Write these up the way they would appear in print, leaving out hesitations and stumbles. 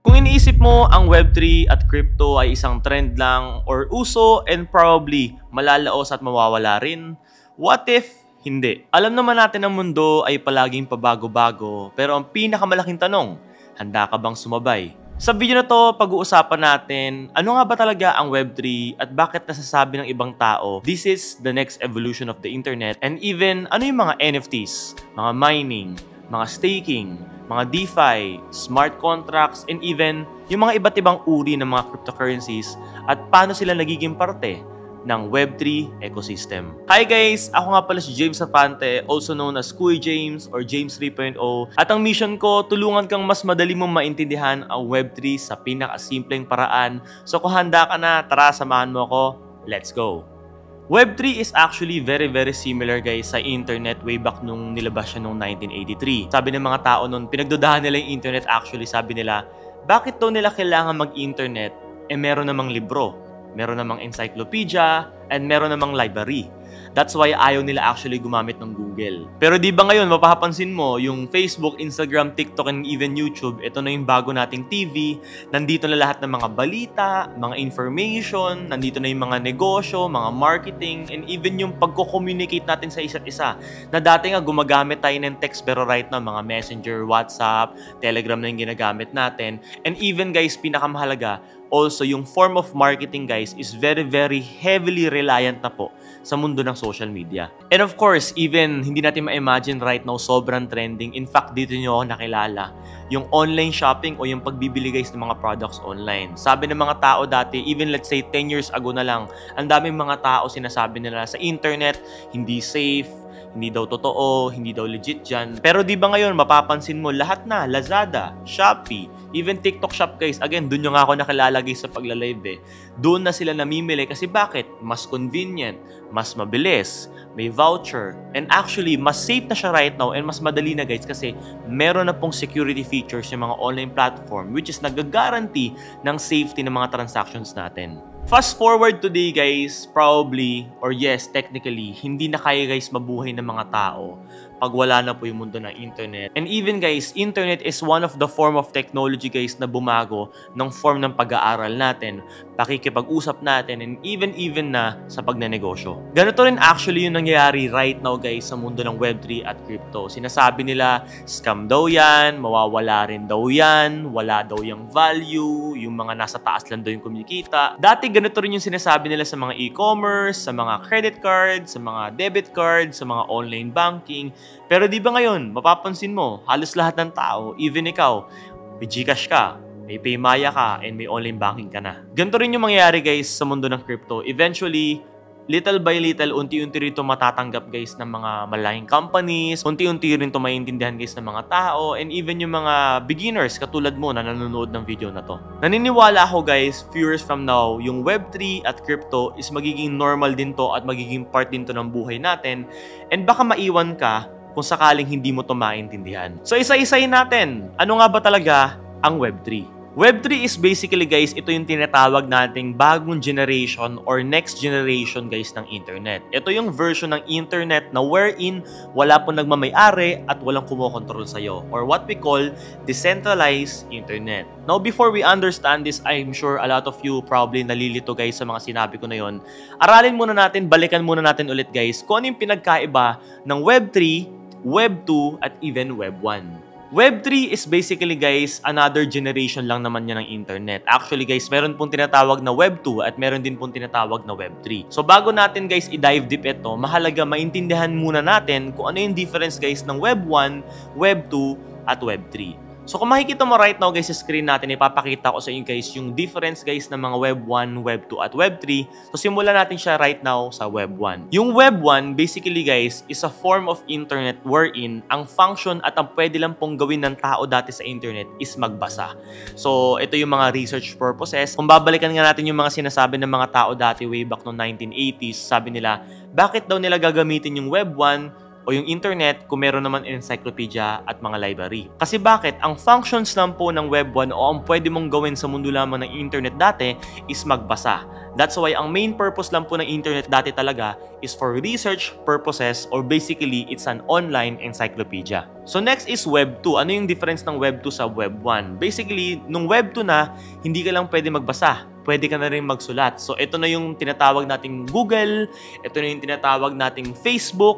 Kung iniisip mo ang Web3 at crypto ay isang trend lang or uso and probably malalaos at mawawala rin, what if hindi? Alam naman natin ang mundo ay palaging pabago-bago, pero ang pinakamalaking tanong, handa ka bang sumabay? Sa video na to, pag-uusapan natin ano nga ba talaga ang Web3 at bakit nasasabi ng ibang tao this is the next evolution of the internet, and even ano yung mga NFTs, mga mining, mga staking, mga DeFi, smart contracts, and even yung mga iba't ibang uri ng mga cryptocurrencies at paano sila nagiging parte ng Web3 ecosystem. Hi guys! Ako nga pala si James Safante, also known as Kuy James or James 3.0, at ang mission ko, tulungan kang mas madali mong maintindihan ang Web3 sa pinakasimpleng paraan. So kung handa ka na, tara samahan mo ako. Let's go! Web3 is actually very similar guys sa internet way back nung nilabas siya noong 1983. Sabi ng mga tao noon, pinagdudahan nila yung internet actually. Sabi nila, bakit daw nila kailangan mag-internet? Meron namang libro, meron namang encyclopedia, and meron namang library. That's why ayaw nila actually gumamit ng Google. Pero di ba ngayon, mapapansin mo, yung Facebook, Instagram, TikTok, and even YouTube, ito na yung bago nating TV. Nandito na lahat ng mga balita, mga information, nandito na yung mga negosyo, mga marketing, and even yung pagko-communicate natin sa isa't isa. Na dati nga gumagamit tayo ng text, pero right now, mga Messenger, WhatsApp, Telegram na yung ginagamit natin. And even guys, pinakamahalaga, also, yung form of marketing guys is very heavily reliant na po sa mundo ng social media. And of course, even hindi natin ma-imagine right now, sobrang trending. In fact, dito nyo ako nakilala, yung online shopping o yung pagbibili guys ng mga products online. Sabi ng mga tao dati, even let's say 10 years ago na lang, ang daming mga tao sinasabi nila sa internet, hindi safe, hindi daw totoo, hindi daw legit dyan. Pero di ba ngayon, mapapansin mo lahat na, Lazada, Shopee, even TikTok Shop guys, again, dun yung nga ako nakilala guys sa pagla-live eh. Doon na sila namimili kasi bakit? Mas convenient, mas mabilis, may voucher, and actually, mas safe na siya right now and mas madali na guys kasi meron na pong security features yung mga online platform which is nag-guarantee ng safety ng mga transactions natin. Fast forward today guys, probably, or yes, technically, hindi na kaya guys mabuhay ng mga tao pag wala na po yung mundo ng internet. And even guys, internet is one of the form of technology guys na bumago ng form ng pag-aaral natin, pakikipag-usap natin, and even na sa pagnenegosyo. Ganito rin actually yung nangyayari right now guys sa mundo ng Web3 at crypto. Sinasabi nila, scam daw yan, mawawala rin daw yan, wala daw yung value, yung mga nasa taas lang daw yung kumikita. Dati ganito rin yung sinasabi nila sa mga e-commerce, sa mga credit cards, sa mga debit cards, sa mga online banking. Pero di ba ngayon, mapapansin mo, halos lahat ng tao, even ikaw, may GCash ka, may Paymaya ka, and may online banking ka na. Ganito rin yung mangyayari guys sa mundo ng crypto. Eventually, little by little, unti-unti rin ito matatanggap guys ng mga malaking companies, unti-unti rin ito maintindihan guys ng mga tao, and even yung mga beginners katulad mo na nanonood ng video na to. Naniniwala ako guys, few years from now, yung Web3 at crypto is magiging normal din to at magiging part din to ng buhay natin, and baka maiwan ka kung sakaling hindi mo to maintindihan. So isa-isahin natin, ano nga ba talaga ang Web3? Web3 is basically guys, ito yung tinatawag nating bagong generation or next generation guys ng internet. Ito yung version ng internet na wherein wala po nagmamay-ari at walang kumokontrol sa'yo, or what we call decentralized internet. Now before we understand this, I'm sure a lot of you probably nalilito guys sa mga sinabi ko na yon. Aralin muna natin, balikan muna natin ulit guys kung ano yung pinagkaiba ng Web3, Web2 at even Web1. Web3 is basically guys, another generation lang naman niya ng internet. Actually guys, meron pong tinatawag na Web2 at meron din pong tinatawag na Web3. So bago natin guys i-dive deep ito, mahalaga maintindihan muna natin kung ano yung difference guys ng Web1, Web2 at Web3. So kung makikita mo right now guys sa screen natin, ipapakita ko sa inyo guys yung difference guys ng mga Web 1, Web 2 at Web 3. So simulan natin siya right now sa Web 1. Yung Web 1 basically guys is a form of internet wherein ang function at ang pwede lang pong gawin ng tao dati sa internet is magbasa. So ito yung mga research purposes. Kung babalikan nga natin yung mga sinasabi ng mga tao dati way back no 1980s, sabi nila, bakit daw nila gagamitin yung Web 1? o yung internet kung meron naman encyclopedia at mga library. Kasi bakit? Ang functions lang po ng Web 1 o ang pwede mong gawin sa mundo lamang ng internet dati is magbasa. That's why ang main purpose lang po ng internet dati talaga is for research purposes or basically it's an online encyclopedia. So next is Web 2. Ano yung difference ng Web 2 sa Web 1? Basically, nung Web 2 na, hindi ka lang pwede magbasa. Pwede ka na rin magsulat. So ito na yung tinatawag nating Google, ito na yung tinatawag nating Facebook,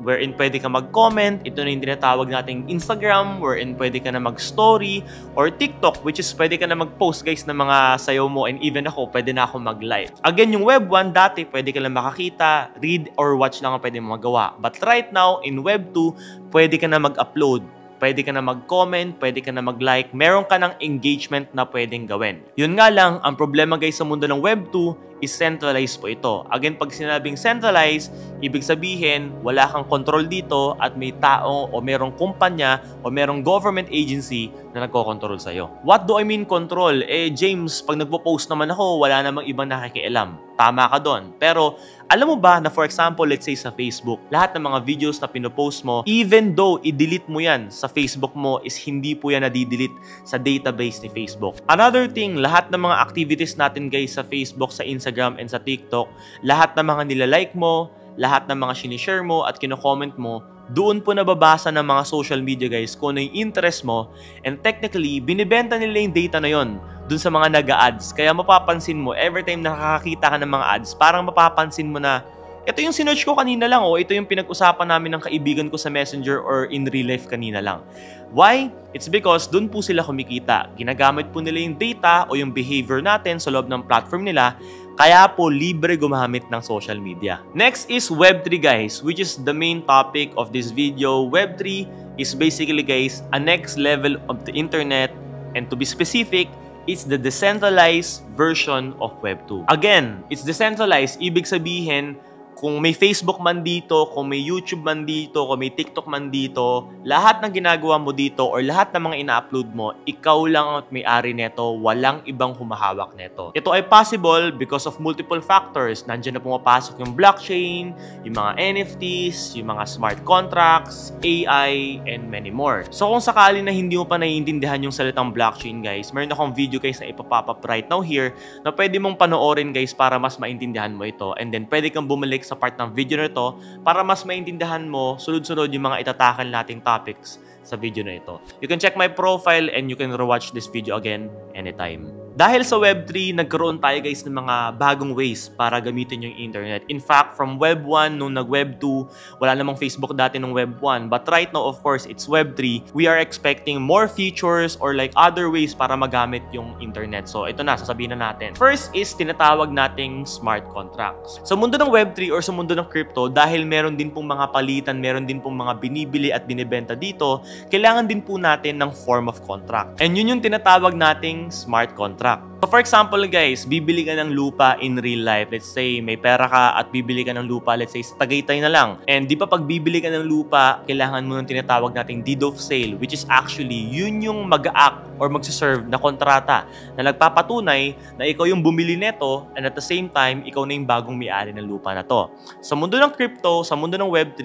wherein pwede ka mag-comment. Ito na yung tinatawag nating Instagram, wherein pwede ka na mag-story, or TikTok, which is pwede ka na mag-post guys ng mga sayaw mo, and even ako, pwede na ako mag-live. Again, yung Web 1, dati pwede ka lang makakita, read or watch lang ang pwede mo magawa. But right now, in Web 2, pwede ka na mag-upload. Pwede ka na mag-comment, pwede ka na mag-like, meron ka ng engagement na pwedeng gawin. Yun nga lang, ang problema guys sa mundo ng Web 2 is centralized po ito. Again, pag sinabing centralized, ibig sabihin, wala kang control dito at may tao o merong kumpanya o merong government agency na nagko-control sa'yo. What do I mean control? James, pag nagpo-post naman ako, wala namang ibang nakikialam. Tama ka doon. Pero, alam mo ba na for example, let's say sa Facebook, lahat ng mga videos na pinopost mo, even though i-delete mo yan sa Facebook mo, is hindi po yan nadidelete sa database ni Facebook. Another thing, lahat ng mga activities natin guys sa Facebook, sa Instagram, and sa TikTok, lahat ng mga nilalike mo, lahat ng mga sinishare mo at kino-comment mo, doon po nababasa ng mga social media guys kung ano yung interest mo, and technically, binibenta nila yung data na yon dun sa mga nag-a-ads. Kaya mapapansin mo, every time nakakakita ka ng mga ads, parang mapapansin mo na, ito yung sinearch ko kanina lang, ito yung pinag-usapan namin ng kaibigan ko sa Messenger or in real life kanina lang. Why? It's because dun po sila kumikita. Ginagamit po nila yung data o yung behavior natin sa loob ng platform nila, kaya po libre gumamit ng social media. Next is Web3 guys, which is the main topic of this video. Web3 is basically guys, a next level of the internet, and to be specific, it's the decentralized version of Web 2. Again, it's decentralized. Ibig sabihin, kung may Facebook man dito, kung may YouTube man dito, kung may TikTok man dito, lahat ng ginagawa mo dito or lahat ng mga ina-upload mo, ikaw lang ang may-ari neto, walang ibang humahawak neto. Ito ay possible because of multiple factors. Nandiyan na pumapasok yung blockchain, yung mga NFTs, yung mga smart contracts, AI, and many more. So kung sakali na hindi mo pa naiintindihan yung salitang blockchain guys, meron akong video guys na ipapop up right now here na pwede mong panoorin guys para mas maintindihan mo ito, and then pwede kang bumalik sa part ng video na ito para mas maintindihan mo sunod-sunod yung mga itatakal nating topics sa video na ito. You can check my profile and you can rewatch this video again anytime. Dahil sa Web3, nagkaroon tayo guys ng mga bagong ways para gamitin yung internet. In fact, from Web 1 nung nag-Web 2, wala namang Facebook dati nung Web 1. But right now, of course, it's Web 3. We are expecting more features or like other ways para magamit yung internet. So ito na, sasabihin na natin. First is tinatawag nating smart contracts. Sa mundo ng Web 3 or sa mundo ng crypto, dahil meron din pong mga palitan, meron din pong mga binibili at binibenta dito, kailangan din po natin ng form of contract. And yun yung tinatawag nating smart contract. So for example guys, bibili ka ng lupa in real life. Let's say may pera ka at bibili ka ng lupa, let's say sa Tagaytay na lang. And di ba pag bibili ka ng lupa, kailangan mo ng tinatawag nating deed of sale, which is actually yun yung mag-act or magsiserve na kontrata na nagpapatunay na ikaw yung bumili neto and at the same time, ikaw na yung bagong may-ari ng lupa na to. Sa mundo ng crypto, sa mundo ng Web3,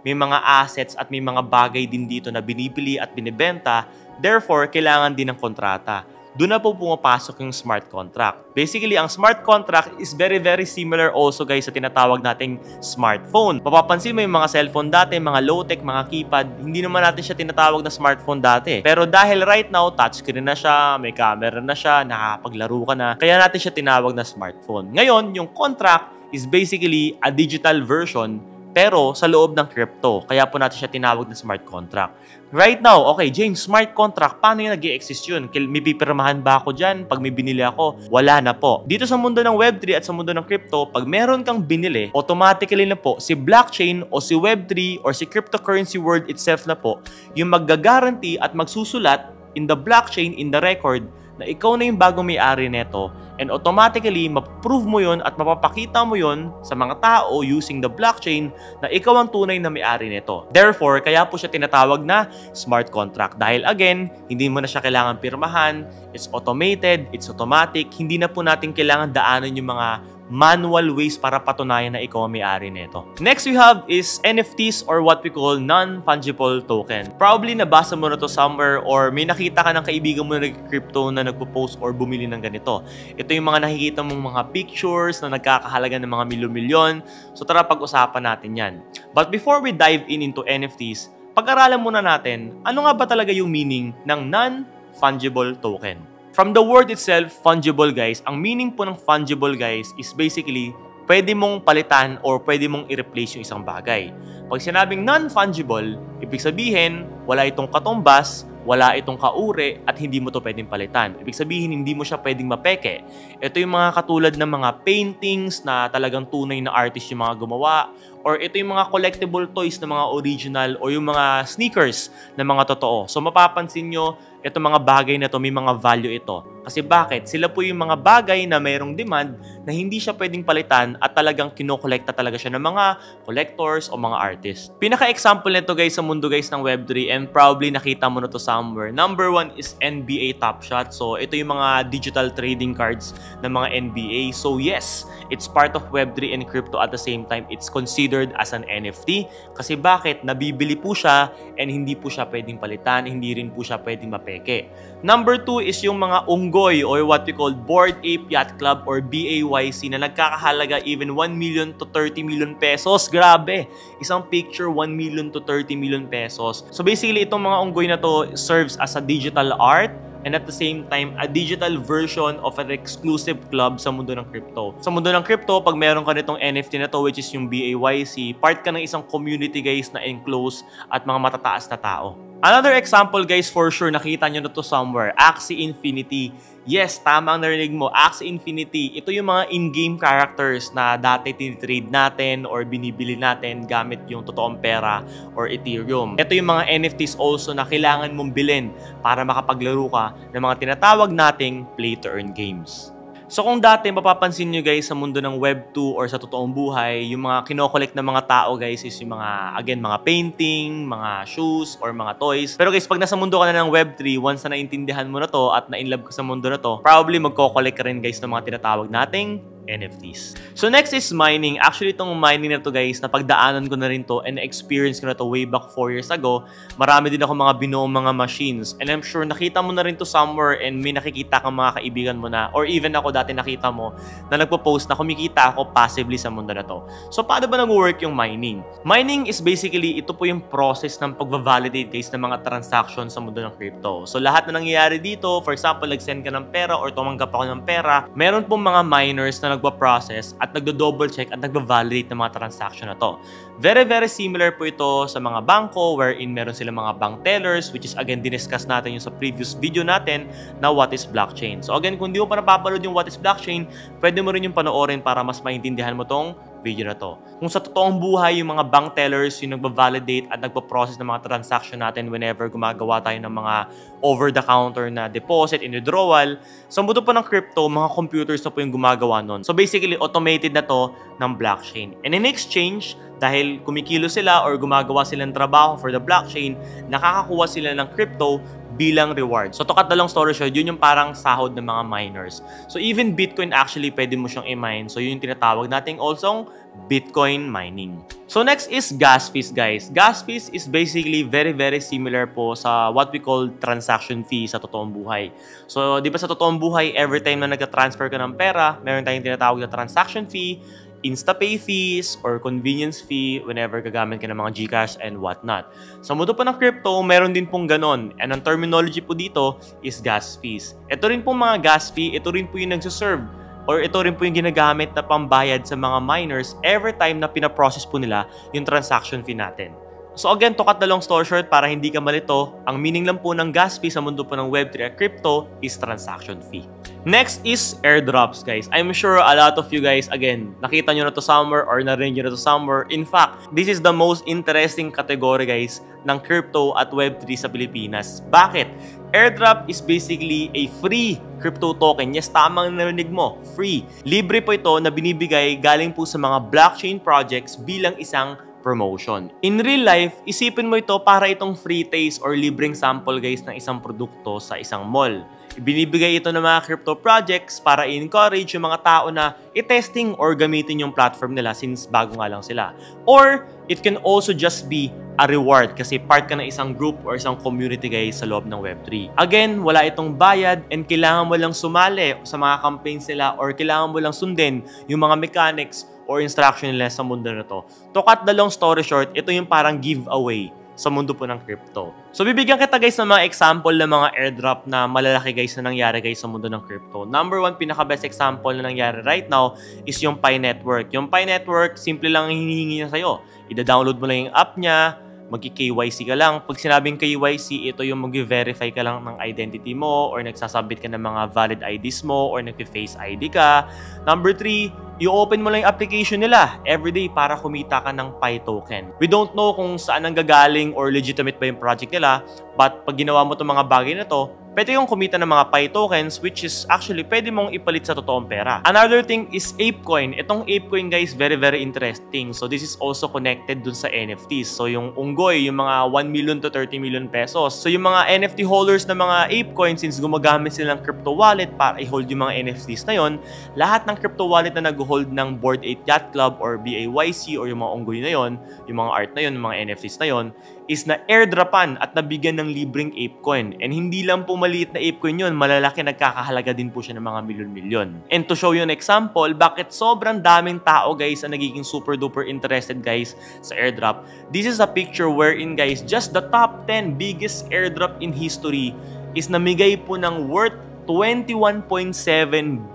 may mga assets at may mga bagay din dito na binibili at binibenta. Therefore, kailangan din ng kontrata. Doon na po pumapasok yung smart contract. Basically, ang smart contract is very similar also guys sa tinatawag nating smartphone. Mapapansin mo yung mga cellphone dati, mga low-tech, mga keypad, hindi naman natin siya tinatawag na smartphone dati. Pero dahil right now, touchscreen na siya, may camera na siya, nakapaglaro ka na, kaya natin siya tinawag na smartphone. Ngayon, yung contract is basically a digital version pero sa loob ng crypto. Kaya po natin siya tinawag na smart contract. Right now, okay, James, smart contract, paano yung nag-i-exist yun? May pipirmahan ba ako dyan pag may binili ako? Wala na po. Dito sa mundo ng Web3 at sa mundo ng crypto, pag meron kang binili, automatically na po si blockchain o si Web3 or si cryptocurrency world itself na po, yung mag-guarantee at magsusulat in the blockchain, in the record, na ikaw na yung bagong may-ari neto, and automatically, maprove mo yun at mapapakita mo yun sa mga tao using the blockchain na ikaw ang tunay na may-ari neto. Therefore, kaya po siya tinatawag na smart contract. Dahil again, hindi mo na siya kailangan pirmahan, it's automated, it's automatic, hindi na po natin kailangan daanan yung mga manual ways para patunayan na ikaw ang may-ari nito. Next we have is NFTs or what we call non-fungible token. Probably nabasa mo na to somewhere or may nakita ka ng kaibigan mo na nag-crypto na nagpo-post or bumili ng ganito. Ito yung mga nakikita mong mga pictures na nagkakahalaga ng mga milyon-milyon. So tara pag-usapan natin yan. But before we dive into NFTs, pag-aralan muna natin, ano nga ba talaga yung meaning ng non-fungible token? From the word itself, fungible guys, ang meaning po ng fungible guys is basically pwede mong palitan or pwede mong i-replace yung isang bagay. Pag sinabing non-fungible, ibig sabihin, wala itong katumbas, wala itong kauri, at hindi mo to pwedeng palitan. Ibig sabihin, hindi mo siya pwedeng mapeke. Ito yung mga katulad ng mga paintings na talagang tunay na artist yung mga gumawa, or ito yung mga collectible toys na mga original, o yung mga sneakers na mga totoo. So mapapansin nyo, itong mga bagay na to may mga value ito. Kasi bakit? Sila po yung mga bagay na mayroong demand na hindi siya pwedeng palitan at talagang kinokolekta talaga siya ng mga collectors o mga artists. Pinaka-example nito guys sa mundo guys ng Web3 and probably nakita mo na to somewhere. Number 1 is NBA Top Shot. So ito yung mga digital trading cards ng mga NBA. So yes, it's part of Web3 and crypto at the same time. It's considered as an NFT. Kasi bakit? Nabibili po siya and hindi po siya pwedeng palitan, hindi rin po siya pwedeng mapeke. Number 2 is yung mga unggoy or what we call Bored Ape Yacht Club or BAYC na nagkakahalaga even 1 million to 30 million pesos. Grabe! Isang picture, 1 million to 30 million pesos. So basically, itong mga unggoy na to serves as a digital art and at the same time, a digital version of an exclusive club sa mundo ng crypto. Sa mundo ng crypto, pag meron ka nitong NFT na to, which is yung BAYC, part ka ng isang community guys na enclosed at mga matataas na tao. Another example guys, for sure, nakita nyo na to somewhere, Axie Infinity. Yes, tama ang narinig mo, Axie Infinity. Ito yung mga in-game characters na dati tinitrade natin or binibili natin gamit yung totoong pera or Ethereum. Ito yung mga NFTs also na kailangan mong bilhin para makapaglaro ka ng mga tinatawag nating play-to-earn games. So kung dati mapapansin nyo guys sa mundo ng Web 2 or sa totoong buhay, yung mga kinokollect ng mga tao guys is yung mga, again, mga painting, mga shoes, or mga toys. Pero guys, pag nasa mundo ka na ng Web 3, once na naintindihan mo na to at na-inlove ka sa mundo na to, probably magko-collect ka rin guys ng mga tinatawag nating NFTs. So next is mining. Actually, itong mining na to guys, napagdaanan ko na rin to and na-experience ko na to way back 4 years ago. Marami din ako mga binuong mga machines. And I'm sure nakita mo na rin to somewhere and may nakikita kang mga kaibigan mo na or even ako dati nakita mo na nagpo-post na kumikita ako passively sa mundo na to. So paano ba nag-work yung mining? Mining is basically, ito po yung process ng pag-validate guys ng mga transactions sa mundo ng crypto. So lahat na nangyayari dito, for example, nag-send ka ng pera or tumanggap ako ng pera, meron pong mga miners na nagpa-process at nagdo-double check at nagba-validate ng mga transaction na to. Very, very similar po ito sa mga bangko wherein meron silang mga bank tellers, which is again, diniscuss natin yung sa previous video natin na what is blockchain. So again, kung di mo pa napapanood yung what is blockchain, pwede mo rin yung panoorin para mas maintindihan mo tong video na to. Kung sa totoong buhay, yung mga bank tellers yung nagba-validate at nagpa-process ng mga transaction natin whenever gumagawa tayo ng mga over-the-counter na deposit and withdrawal, sa mundo po ng crypto, mga computers na po yung gumagawa nun. So basically, automated na to ng blockchain. And in exchange, dahil kumikilo sila or gumagawa silang trabaho for the blockchain, nakakakuha sila ng crypto bilang reward. So to cut the long story short, yun yung parang sahod ng mga miners. So even Bitcoin actually pwede mo siyang i-mine. So yun yung tinatawag nating also Bitcoin mining. So next is gas fees guys. Gas fees is basically very, very similar po sa what we call transaction fee sa totoong buhay. So di ba sa totoong buhay, every time na nag-transfer ka ng pera, meron tayong tinatawag na transaction fee, InstaPay fees, or convenience fee whenever gagamit ka ng mga GCash and whatnot. Sa mundo po ng crypto, meron din pong ganon. And ang terminology po dito is gas fees. Ito rin pong mga gas fee, ito rin po yung nagsuserve or ito rin po yung ginagamit na pambayad sa mga miners every time na pinaprocess po nila yung transaction fee natin. So again, to cut the long story short, para hindi ka malito, ang meaning lang po ng gas fee sa mundo po ng Web3 at crypto is transaction fee. Next is airdrops, guys. I'm sure a lot of you guys, again, nakita nyo na to somewhere or narinig nyo na to somewhere. In fact, this is the most interesting category, guys, ng crypto at Web3 sa Pilipinas. Bakit? Airdrop is basically a free crypto token. Yes, tamang narinig mo, free. Libre po ito na binibigay galing po sa mga blockchain projects bilang isang promotion. In real life, isipin mo ito para itong free taste or libreng sample guys ng isang produkto sa isang mall. Ibinibigay ito ng mga crypto projects para i-encourage yung mga tao na i-testing or gamitin yung platform nila since bago nga lang sila. Or it can also just be a reward kasi part ka ng isang group or isang community guys sa loob ng Web3. Again, wala itong bayad and kailangan mo lang sumali sa mga campaigns nila or kailangan mo lang sundin yung mga mechanics or instruction nila sa mundo na to. To cut the long story short, ito yung parang giveaway sa mundo po ng crypto. So bibigyan kita guys ng mga example ng mga airdrop na malalaki guys na nangyari guys sa mundo ng crypto. Number one, pinaka-best example na nangyari right now is yung Pi Network. Yung Pi Network, simple lang ang hinihingi niya sa'yo. Ida-download mo lang yung app niya, magki-KYC ka lang. Pag sinabing KYC, ito yung mag-verify ka lang ng identity mo or nagsasubmit ka ng mga valid IDs mo or nag-face ID ka. Number 3, i-open mo lang yung application nila everyday para kumita ka ng Pi token. We don't know kung saan ang gagaling or legitimate ba yung project nila, but pag ginawa mo itong mga bagay na to, pwede kong kumita ng mga Pi tokens which is actually pwede mong ipalit sa totoong pera. Another thing is ApeCoin. Itong ApeCoin guys, very interesting. So this is also connected dun sa NFTs. So yung Unggoy, yung mga 1 million to 30 million pesos. So yung mga NFT holders na mga ApeCoin, since gumagamit sila ng crypto wallet para i-hold yung mga NFTs na yon, lahat ng crypto wallet na nag-hold ng Bored Ape Yacht Club or BAYC or yung mga Unggoy na yon, yung mga art na yon, yung mga NFTs na yon, is na airdropan at nabigyan ng libreng ApeCoin. And hindi lang po maliit na ApeCoin yun, malalaki, nagkakahalaga din po siya ng mga milyon-milyon. And to show you an example, bakit sobrang daming tao guys ang nagiging super duper interested guys sa airdrop. This is a picture wherein guys, just the top 10 biggest airdrop in history is namigay po ng worth $21.7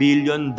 billion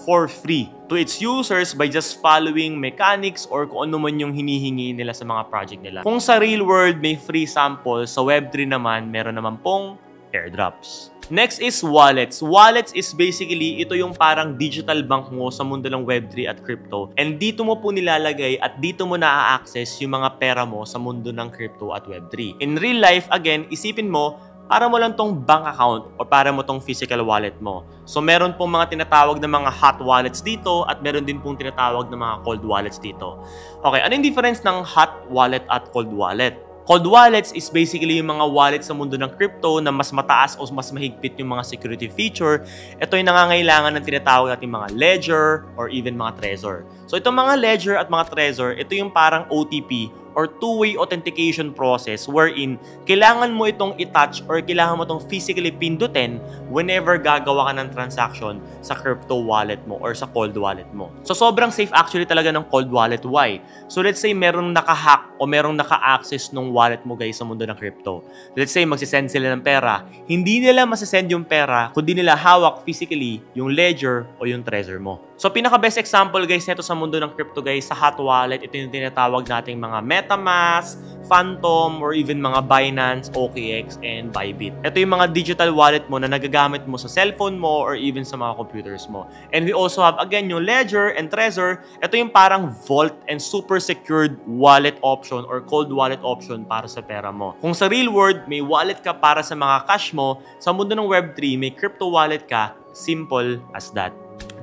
for free to its users by just following mechanics or kung ano man yung hinihingi nila sa mga project nila. Kung sa real world may free sample, sa Web3 naman, meron naman pong airdrops. Next is wallets. Wallets is basically, ito yung parang digital bank mo sa mundo ng Web3 at crypto. And dito mo po nilalagay at dito mo na-access yung mga pera mo sa mundo ng crypto at Web3. In real life, again, isipin mo, para mo lang tong bank account o para mo tong physical wallet mo. So meron pong mga tinatawag na mga hot wallets dito at meron din pong tinatawag na mga cold wallets dito. Okay, ano yung difference ng hot wallet at cold wallet? Cold wallets is basically yung mga wallet sa mundo ng crypto na mas mataas o mas mahigpit yung mga security feature. Ito yung nangangailangan ng tinatawag natin mga ledger or even mga trezor. So itong mga ledger at mga trezor, ito yung parang OTP or two-way authentication process wherein kailangan mo itong i-touch or kailangan mo itong physically pindutin whenever gagawa ka ng transaction sa crypto wallet mo or sa cold wallet mo. So sobrang safe actually talaga ng cold wallet. Why? So let's say merong naka-hack o merong naka-access ng wallet mo guys sa mundo ng crypto. Let's say magsisend sila ng pera. Hindi nila masisend yung pera kundi nila hawak physically yung ledger o yung trezor mo. So pinaka-best example guys nito sa mundo ng crypto guys sa hot wallet, ito yung tinatawag nating mga MetaMask, Phantom, or even mga Binance, OKX, and Bybit. Ito yung mga digital wallet mo na nagagamit mo sa cellphone mo or even sa mga computers mo. And we also have again yung Ledger and Trezor. Ito yung parang vault and super secured wallet option or cold wallet option para sa pera mo. Kung sa real world, may wallet ka para sa mga cash mo, sa mundo ng Web3, may crypto wallet ka, simple as that.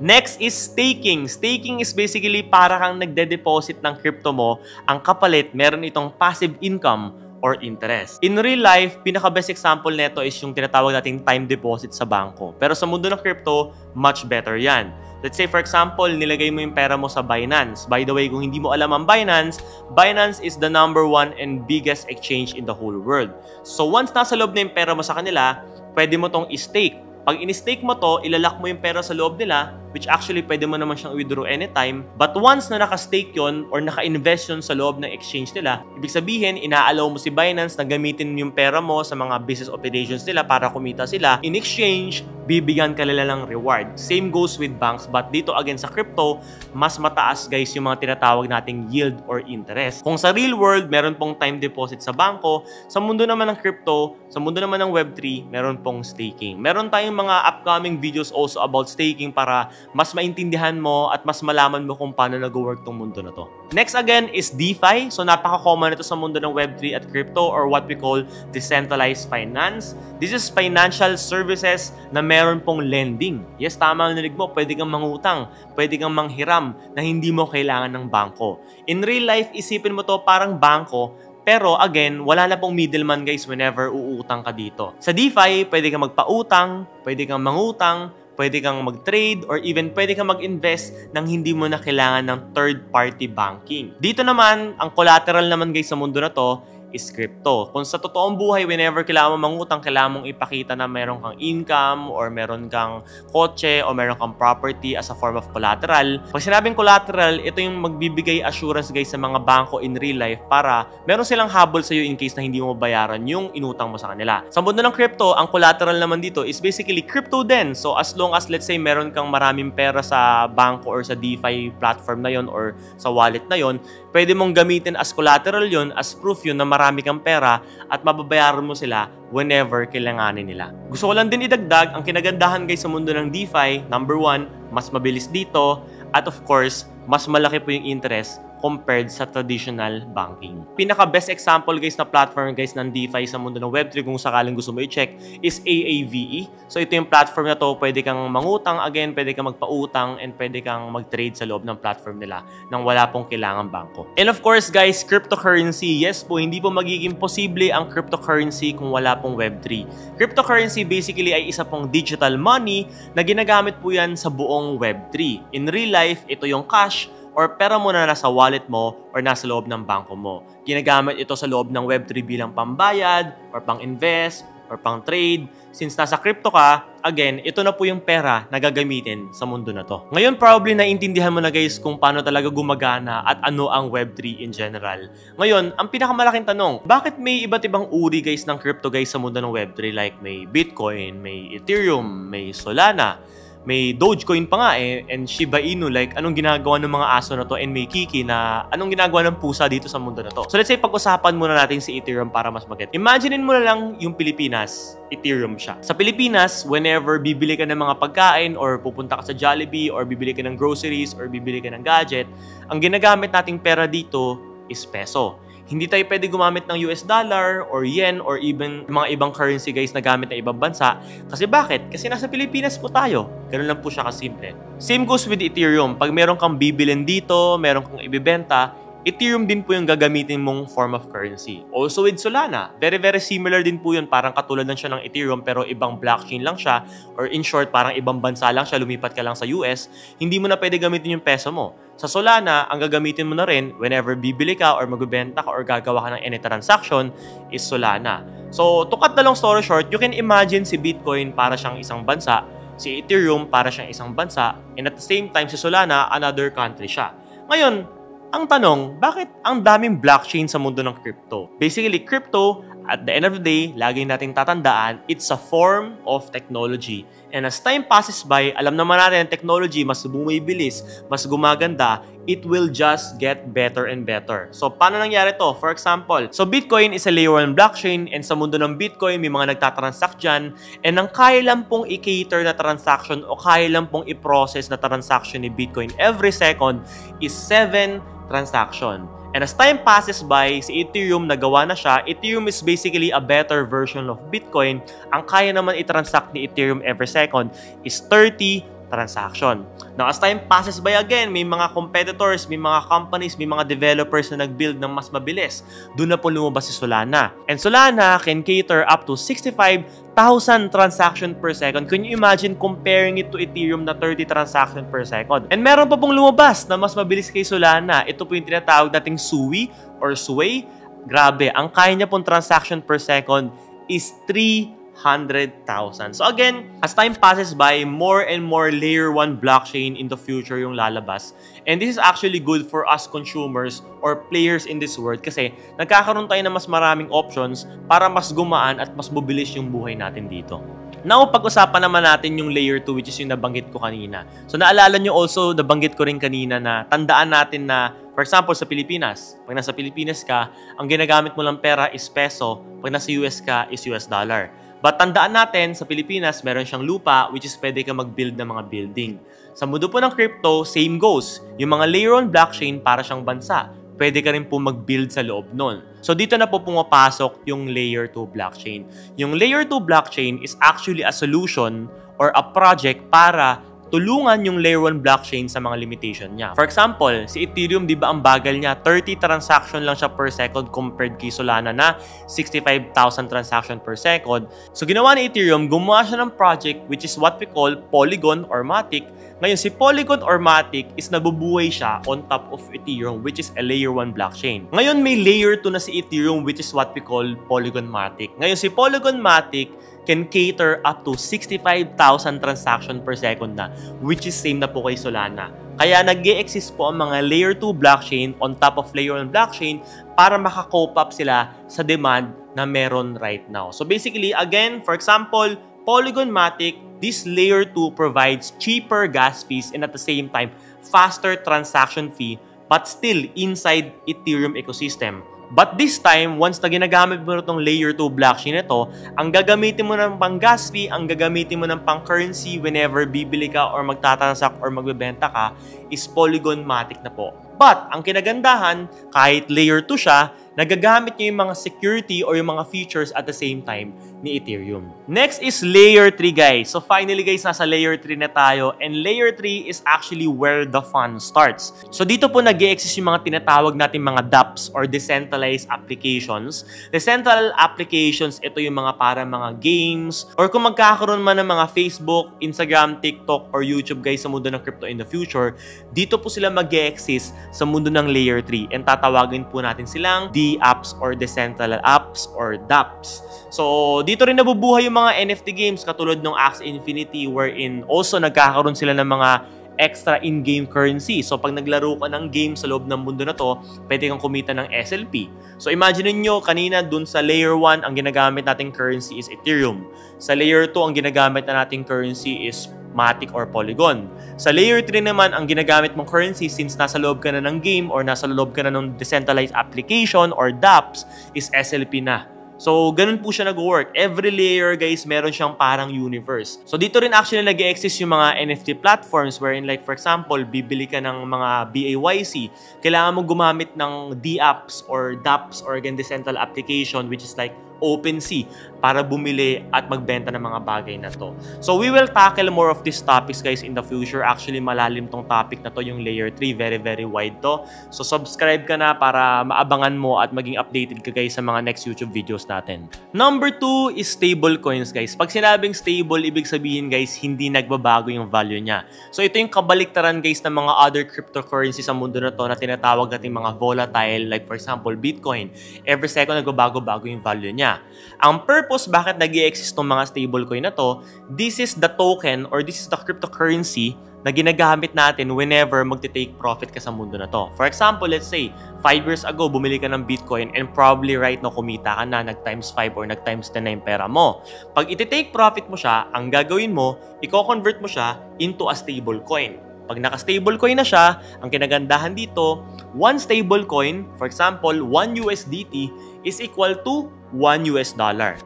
Next is staking. Staking is basically para kang nagde-deposit ng crypto mo. Ang kapalit, meron itong passive income or interest. In real life, pinaka-best example nito is yung tinatawag nating time deposit sa bangko. Pero sa mundo ng crypto, much better yan. Let's say, for example, nilagay mo yung pera mo sa Binance. By the way, kung hindi mo alam ang Binance, Binance is the #1 and biggest exchange in the whole world. So once nasa loob na yung pera mo sa kanila, pwede mo tong i-stake. Pag in-stake mo to, ilalak mo yung pera sa loob nila, which actually pwede mo naman siyang withdraw anytime. But once na naka-stake yun or naka-invest yun sa loob ng exchange nila, ibig sabihin, ina-allow mo si Binance na gamitin yung pera mo sa mga business operations nila para kumita sila. In exchange, bibigyan ka nila ng reward. Same goes with banks, but dito again sa crypto, mas mataas guys yung mga tinatawag nating yield or interest. Kung sa real world, meron pong time deposit sa bangko. Sa mundo naman ng crypto, sa mundo naman ng Web3, meron pong staking. Meron tayong mga upcoming videos also about staking para mas maintindihan mo at mas malaman mo kung paano nag-work tong mundo na to. Next again is DeFi. So napaka-common ito sa mundo ng Web3 at crypto or what we call decentralized finance. This is financial services na meron pong lending. Yes, tama ang narinig mo. Pwede kang mangutang, pwede kang manghiram na hindi mo kailangan ng bangko. In real life, isipin mo to parang bangko Pero again, wala na pong middleman guys whenever uutang ka dito. Sa DeFi, pwede kang magpautang, pwede kang mangutang, pwede kang mag-trade, or even pwede kang mag-invest nang hindi mo na kailangan ng third-party banking. Dito naman, ang collateral naman guys sa mundo na to is crypto. Kung sa totoong buhay, whenever kailangan mo mangutang, kailangan mong ipakita na meron kang income or meron kang kotse o meron kang property as a form of collateral. Pag sinabing collateral, ito yung magbibigay assurance guys sa mga bangko in real life para meron silang habol sa iyo in case na hindi mo bayaran yung inutang mo sa kanila. Sa mundo ng crypto, ang collateral naman dito is basically crypto din. So as long as let's say meron kang maraming pera sa bangko or sa DeFi platform na yon or sa wallet na yon, pwede mong gamitin as collateral yon, as proof yun na marami kang pera at mababayaran mo sila whenever kailanganin nila. Gusto ko lang din idagdag, ang kinagandahan guys sa mundo ng DeFi, number 1, mas mabilis dito at of course, mas malaki po yung interest compared sa traditional banking. Pinaka-best example guys na platform guys ng DeFi sa mundo ng Web3 kung sakaling gusto mo i-check is AAVE. So ito yung platform na to, pwede kang mangutang again, pwede kang magpautang, and pwede kang mag-trade sa loob ng platform nila nang wala pong kailangan bangko. And of course guys, cryptocurrency, yes po, hindi po magiging posible ang cryptocurrency kung wala pong Web3. Cryptocurrency basically ay isa pong digital money na ginagamit po yan sa buong Web3. In real life, ito yung cash or pera mo na nasa wallet mo or nasa loob ng bangko mo. Ginagamit ito sa loob ng Web3 bilang pambayad or pang-invest or pang-trade. Since nasa crypto ka, again, ito na po yung pera na gagamitin sa mundo na to. Ngayon, probably naiintindihan mo na guys kung paano talaga gumagana at ano ang Web3 in general. Ngayon, ang pinakamalaking tanong, bakit may iba't ibang uri guys ng crypto guys sa mundo ng Web3? Like may Bitcoin, may Ethereum, may Solana, may Dogecoin pa nga and Shiba Inu, like anong ginagawa ng mga aso na to, and may Kiki na anong ginagawa ng pusa dito sa mundo na to. So let's say pag-usapan muna natin si Ethereum para mas mag-get. Imaginein mo na lang yung Pilipinas, Ethereum siya. Sa Pilipinas, whenever bibili ka ng mga pagkain or pupunta ka sa Jollibee or bibili ka ng groceries or bibili ka ng gadget, ang ginagamit nating pera dito is peso. Hindi tayo pwede gumamit ng US dollar or yen or even mga ibang currency guys na gamit ng ibang bansa. Kasi bakit? Kasi nasa Pilipinas po tayo. Ganun lang po siya kasimple. Same goes with Ethereum. Pag meron kang bibilin dito, meron kang ibibenta, Ethereum din po yung gagamitin mong form of currency. Also with Solana, very similar din po yun. Parang katulad lang siya ng Ethereum pero ibang blockchain lang siya, or in short, parang ibang bansa lang siya, lumipat ka lang sa US, hindi mo na pwede gamitin yung peso mo. Sa Solana, ang gagamitin mo na rin whenever bibili ka or magbebenta ka or gagawa ka ng any transaction is Solana. So, to cut the long story short, you can imagine si Bitcoin para siyang isang bansa, si Ethereum para siyang isang bansa, and at the same time si Solana, another country siya. Ngayon, ang tanong, bakit ang daming blockchain sa mundo ng crypto? Basically, crypto, at the end of the day, lagi nating tatandaan, it's a form of technology. And as time passes by, alam naman natin, technology, mas bumibilis, mas gumaganda, it will just get better and better. So, paano nangyari to? For example, so Bitcoin is a layer 1 blockchain, and sa mundo ng Bitcoin, may mga nagtatransact dyan, and ang kaya lang pong i-cater na transaction o kaya lang pong i-process na transaction ni Bitcoin every second is 7 transaction. And as time passes by, si Ethereum nagawa na siya. Ethereum is basically a better version of Bitcoin. Ang kaya naman i-transact ni Ethereum every second is 30 transaction. Now, as time passes by again, may mga competitors, may mga companies, may mga developers na nag-build ng mas mabilis. Doon na po lumabas si Solana. And Solana can cater up to 65,000 transaction per second. Can you imagine comparing it to Ethereum na 30 transaction per second? And meron pa pong lumabas na mas mabilis kay Solana. Ito po yung tinatawag nating SUI or Sway. Grabe, ang kaya niya pong transaction per second is 300,000. So again, as time passes by, more and more layer 1 blockchain in the future yung lalabas. And this is actually good for us consumers or players in this world kasi nagkakaroon tayo ng mas maraming options para mas gumaan at mas mabilis yung buhay natin dito. Now, pag-usapan naman natin yung layer 2 which is yung nabanggit ko kanina. So naalala nyo also, nabanggit ko rin kanina na tandaan natin na, for example, sa Pilipinas, pag nasa Pilipinas ka, ang ginagamit mo lang pera is peso, pag nasa US ka is US dollar. But tandaan natin, sa Pilipinas, meron siyang lupa which is pwede ka mag-build ng mga building. Sa mundo po ng crypto, same goes. Yung mga layer 1 blockchain para siyang bansa. Pwede ka rin po mag-build sa loob nun. So dito na po pumapasok yung layer 2 blockchain. Yung layer 2 blockchain is actually a solution or a project para tulungan yung Layer 1 blockchain sa mga limitation niya. For example, si Ethereum, di ba ang bagal niya? 30 transaction lang siya per second compared kay Solana na 65,000 transaction per second. So ginawa ni Ethereum, gumawa siya ng project which is what we call Polygon or Matic. Ngayon, si Polygon or Matic is nabubuhay siya on top of Ethereum which is a Layer 1 blockchain. Ngayon, may Layer 2 na si Ethereum which is what we call Polygon Matic. Ngayon, si Polygon Matic can cater up to 65,000 transaction per second na, which is same na po kay Solana. Kaya nag-e-exist po ang mga Layer 2 blockchain on top of Layer 1 blockchain para maka-cope up sila sa demand na meron right now. So basically, again, for example, Polygon Matic, this Layer 2 provides cheaper gas fees and at the same time, faster transaction fee but still inside Ethereum ecosystem. But this time, once na ginagamit mo itong Layer 2 blockchain ito, ang gagamitin mo ng pang gas fee, ang gagamitin mo ng pang currency whenever bibili ka or magtatransact or magbebenta ka is Polygon Matic na po. But, ang kinagandahan, kahit Layer 2 siya, nagagamit niya yung mga security or yung mga features at the same time ni Ethereum. Next is Layer 3, guys. So finally, guys, nasa Layer 3 na tayo and Layer 3 is actually where the fun starts. So dito po nag-e-exist yung mga tinatawag natin mga dApps or decentralized applications. Decentralized applications, ito yung mga para mga games or kung magkakaroon man ng mga Facebook, Instagram, TikTok, or YouTube, guys, sa mundo ng crypto in the future, dito po sila mag-e-exist sa mundo ng Layer 3 and tatawagin po natin silang dApps or decentralized apps or dApps. So, dito rin nabubuhay yung mga NFT games katulad ng Axie Infinity wherein also nagkakaroon sila ng mga extra in-game currency. So, pag naglaro ka ng game sa loob ng mundo na to, pwede kang kumita ng SLP. So, imagine niyo kanina dun sa Layer 1, ang ginagamit nating currency is Ethereum. Sa Layer 2, ang ginagamit na nating currency is Matic or Polygon. Sa Layer 3 naman, ang ginagamit mong currency since nasa loob ka na ng game or nasa loob ka na ng decentralized application or dApps is SLP na. So, ganun po siya nag-work. Every layer, guys, meron siyang parang universe. So, dito rin actually nag-exist yung mga NFT platforms wherein like, for example, bibili ka ng mga BAYC. Kailangan mo gumamit ng dApps or dApps or again, decentralized application which is like OpenSea para bumili at magbenta ng mga bagay na to. So, we will tackle more of these topics, guys, in the future. Actually, malalim tong topic na to, yung Layer 3. Very, very wide to. So, subscribe ka na para maabangan mo at maging updated ka, guys, sa mga next YouTube videos natin. Number 2 is stable coins, guys. Pag sinabing stable, ibig sabihin, guys, hindi nagbabago yung value niya. So, ito yung kabaliktaran, guys, ng mga other cryptocurrency sa mundo na to na tinatawag natin mga volatile, like for example, Bitcoin. Every second, nagbabago-bago yung value niya. Ang purpose bakit nag-i-exist ng mga stablecoin na to, this is the token or this is the cryptocurrency na ginagamit natin whenever magte-take profit ka sa mundo na to. For example, let's say, 5 years ago, bumili ka ng Bitcoin and probably right now kumita ka na, nag-times 5 or nag-times 10 na yung pera mo. Pag iti-take profit mo siya, ang gagawin mo, i-convert mo siya into a stablecoin. Pag naka-stablecoin na siya, ang kinagandahan dito, one stablecoin, for example, 1 USDT is equal to $1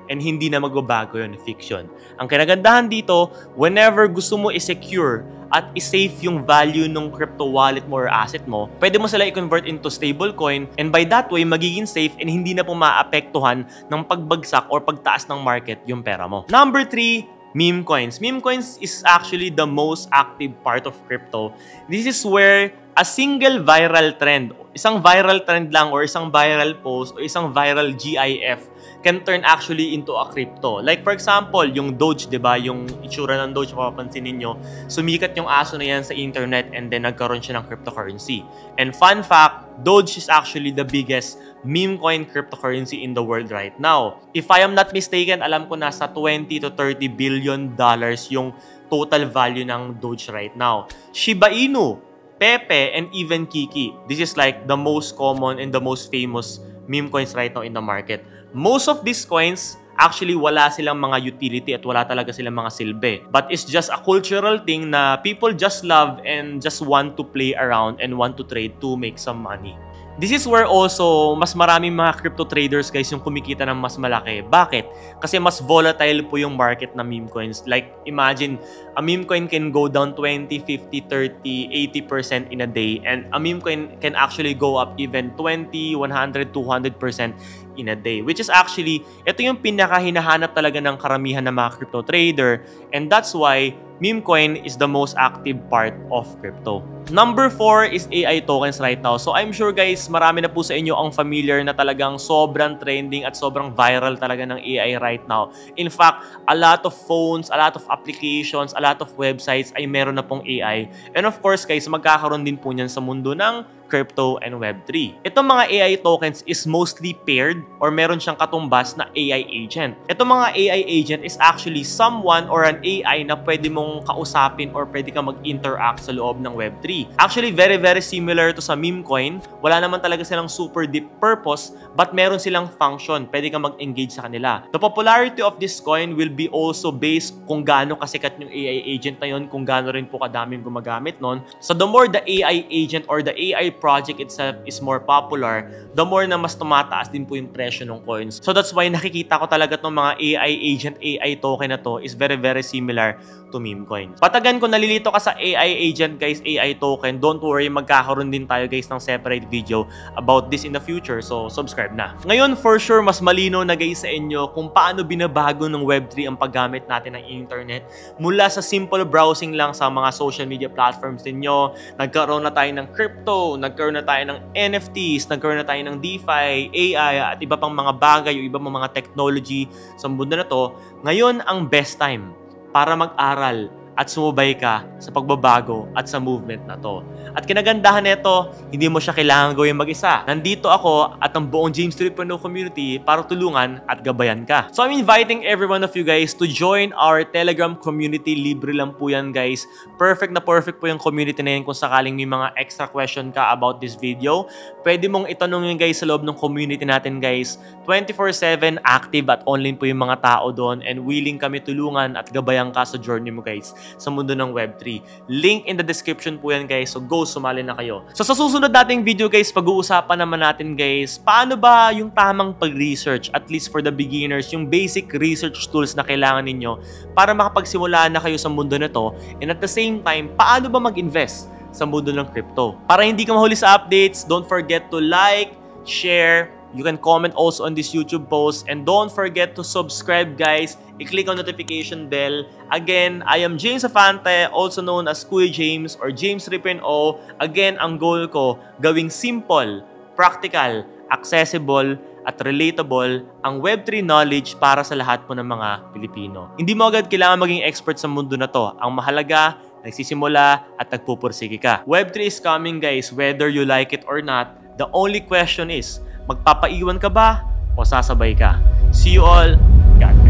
and hindi na magbabago yun, fiction. Ang kinagandahan dito, whenever gusto mo i-secure at i-save yung value ng crypto wallet mo or asset mo, pwede mo sila i-convert into stablecoin and by that way, magiging safe and hindi na po maapektuhan ng pagbagsak or pagtaas ng market yung pera mo. Number 3, meme coins. Meme coins is actually the most active part of crypto. This is where a single viral trend, isang viral trend lang or isang viral post o isang viral GIF can turn actually into a crypto. Like for example, yung Doge, 'di ba? Yung itsura ng Doge, mapapansin niyo, sumikat yung aso na yan sa internet and then nagkaroon siya ng cryptocurrency. And fun fact, Doge is actually the biggest meme coin cryptocurrency in the world right now. If I am not mistaken, alam ko nasa 20 to 30 billion dollars yung total value ng Doge right now. Shiba Inu, Pepe, and even Kiki. This is like the most common and the most famous meme coins right now in the market. Most of these coins, actually wala silang mga utility at wala talaga silang mga silbi. But it's just a cultural thing na people just love and just want to play around and want to trade to make some money. This is where also mas maraming mga crypto traders, guys, yung kumikita ng mas malaki. Bakit? Kasi mas volatile po yung market na meme coins. Like imagine, a meme coin can go down 20, 50, 30, 80% in a day and a meme coin can actually go up even 20, 100, 200% in a day. Which is actually, ito yung pinaka hinahanap talaga ng karamihan ng mga crypto trader and that's why meme coin is the most active part of crypto. Number 4 is AI tokens right now. So I'm sure guys, marami na po sa inyo ang familiar na talagang sobrang trending at sobrang viral talaga ng AI right now. In fact, a lot of phones, a lot of applications, a lot of websites ay meron na pong AI. And of course guys, magkakaroon din po niyan sa mundo ng crypto and Web3. Itong mga AI tokens is mostly paired or meron siyang katumbas na AI agent. Itong mga AI agent is actually someone or an AI na pwede mong kausapin or pwede kang mag-interact sa loob ng Web3. Actually, very similar to sa meme coin. Wala naman talaga silang super deep purpose, but meron silang function. Pwede kang mag-engage sa kanila. The popularity of this coin will be also based kung gaano kasikat yung AI agent na yun, kung gaano rin po kadaming gumagamit nun. So the more the AI agent or the AI project itself is more popular, the more na mas tumataas din po yung presyo ng coins. So that's why nakikita ko talaga itong mga AI agent, AI token na to is very similar to meme coins. But again, kung nalilito ka sa AI agent guys, AI token, don't worry, magkakaroon din tayo guys ng separate video about this in the future. So subscribe na. Ngayon, for sure, mas malino na guys sa inyo kung paano binabago ng Web3 ang paggamit natin ng internet. Mula sa simple browsing lang sa mga social media platforms ninyo, nagkaroon na tayo ng crypto, nagkaroon na tayo ng NFTs, nagkaroon na tayo ng DeFi, AI, at iba pang mga bagay o iba pang mga technology sa mundo na to. Ngayon ang best time para mag-aral at sumubay ka sa pagbabago at sa movement na to. At kinagandahan nito, hindi mo siya kailangan gawin mag-isa. Nandito ako at ang buong James Tripreneur community para tulungan at gabayan ka. So I'm inviting every one of you guys to join our Telegram community. Libre lang po yan guys. Perfect na perfect po yung community na yan kung sakaling may mga extra question ka about this video. Pwede mong itanong yun guys sa loob ng community natin guys. 24/7 active at online po yung mga tao doon and willing kami tulungan at gabayan ka sa journey mo guys sa mundo ng Web3. Link in the description po yan guys. So go, sumali na kayo. So sa susunod nating video guys, pag-uusapan naman natin guys, paano ba yung tamang pag-research, at least for the beginners, yung basic research tools na kailangan ninyo para makapagsimula na kayo sa mundo na to, and at the same time, paano ba mag-invest sa mundo ng crypto. Para hindi ka mahuli sa updates, don't forget to like, share, you can comment also on this YouTube post, and don't forget to subscribe guys. I-click on notification bell. Again, I am James Afante, also known as Kuya James or James Tripreneur. Again, ang goal ko, gawing simple, practical, accessible, at relatable ang Web3 knowledge para sa lahat po ng mga Pilipino. Hindi mo agad kailangan maging expert sa mundo na to. Ang mahalaga, nagsisimula at nagpupursige ka. Web3 is coming guys, whether you like it or not. The only question is, magpapaiwan ka ba o sasabay ka? See you all. God